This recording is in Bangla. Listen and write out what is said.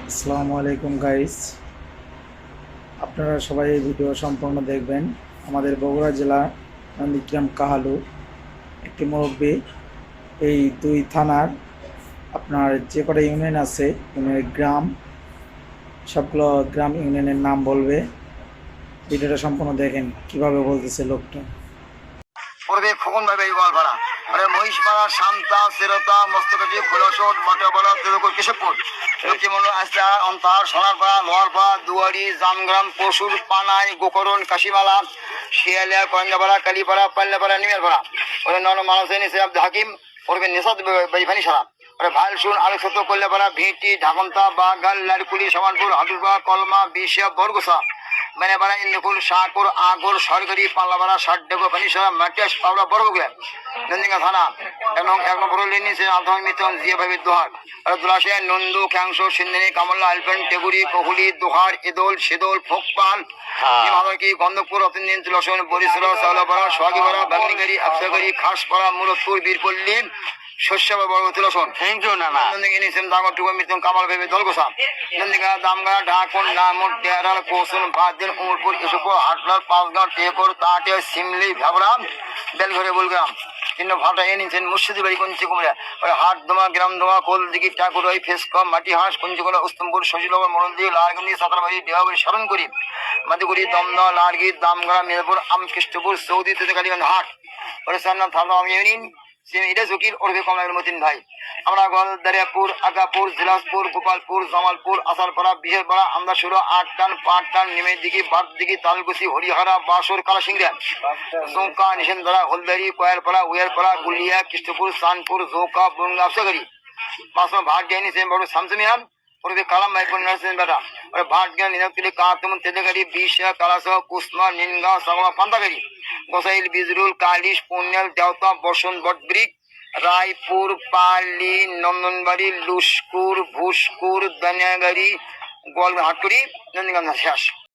আসসালামু আলাইকুম গাইস, আপনারা সবাই এই ভিডিও সম্পূর্ণ দেখবেন। আমাদের বগুড়া জেলা নন্দীগ্রাম কাহালু একটি মুরব্বী এই দুই থানার আপনার যে কটা ইউনিয়ন আছে ইউনিয়নের গ্রাম সবগুলো গ্রাম ইউনিয়নের নাম বলবে। ভিডিওটা সম্পূর্ণ দেখেন কিভাবে বলতেছে লোকটা। পূর্বে খোকন ভাই গোয়ালপাড়া মহিষপাড়া শান্তা সিরতা মস্তকাটি ফুলসোট মটপাড়া তেলকুর কেশবপুর লক্ষ্মীমন্ডল আসলা অন্তার সোনারপাড়া লোহারপাড়া দুয়ারি জামগ্রাম পশুর পানাই গোকরণ কাশিমালা শিয়ালিয়া কয়েন্দাপাড়া কালীপাড়া পাল্লাপাড়া নিমেরপাড়া নন মানুষের নিচে আব্দ হাকিম পূর্বে নিষাদ বাইফানি সারা ভাইলসুন আলোকসত কল্যাপাড়া ভিটি ঢাকন্তা বাগাল লালকুলি সমানপুর হাবিরপাড়া কলমা বিশিয়া বরগোসা বেনেপাড়া ইন্দুকুল শাহপুর আগর সরকারি পাল্লাপাড়া ষাটডেগো পানিসরা মাটিয়াস পাবড়া বরগুগে নন্দিঙ্গা থানা এবং এক নম্বর লিনিসে আলথাম মিতন জিয়া ভাবি দোহার দুলাশে নন্দু ক্যাংশো সিন্দিনী কামল্লা আলপেন টেগুরি কহুলি দোহার ইদোল শিদোল ফোকপাল কি গন্ধপুর অতিন্দিন তুলসন বরিশাল চাউলাপাড়া সোহাগীপাড়া বাগনিগাড়ি আফসাগাড়ি খাসপাড়া মুরতপুর বীরপল্লী শস্য বড় তুলসন থ্যাংক ইউ নানা নন্দিঙ্গা নিসেম দাগটুকু মিতন কামাল ভেবে দলগোসা নন্দিঙ্গা দামগা ঢাকুন নামুর ডেরাল কোসুন বাদিন উমরপুর ইসুপুর হাটলার পাঁচগাঁও টেকর তাটে সিমলি ভাবরা বেলঘরে বুলগ্রাম কিন্তু ভাটা এ নিচ্ছেন মুর্শিদি বাড়ি কঞ্চি কুমড়া হাট দোমা গ্রাম দোমা কোল দিঘি ঠাকুরাই ফেসকম মাটি হাঁস কঞ্চিকোনা উস্তমপুর শশীলগর মরলদি লালগঞ্জি সাঁতারবাড়ি দেওয়াবাড়ি স্মরণ করি মাদিগুড়ি দমদা লালগি দামগড়া মিরপুর আমকৃষ্টপুর সৌদি তেতেকালীগঞ্জ হাট পরিচালনা থানা ইউনিয়ন এটা জকির ওরফে কমলার মতিন ভাই আমরা গল দারিয়াপুর আগাপুর জিলাসপুর গোপালপুর জামালপুর আসারপাড়া বিহেরপাড়া আমদাসুরা আটটান পাটটান নিমের দিঘি বাগদিঘি তালকুচি হরিহারা বাসর কালাসিংড়া জোঁকা নিশানদারা হলদারি কয়ালপাড়া উয়ারপাড়া গুলিয়া কৃষ্ণপুর সানপুর জোঁকা বুঙ্গা আফসাগারি পাঁচমা ভাট জ্ঞানী সেন বাবু শামসমিয়ান ওরফে কালাম ভাইপুর নার্সেন বেটা ভাট জ্ঞান নিরক্তি কাতমন তেলেগাড়ি বিশা কালাসা কুসমা নিনগা সাগমা পান্তাগাড়ি গোসাইল বিজরুল কালিশ পুণ্যাল দেওতা বসন বটব্রিক রায়পুর পালি নন্দনবাড়ি লুস্কুর ভুসকুর দানিয়াগাড়ি গোয়াল হাটকুড়ি নন্দীগঞ্জ শেষ।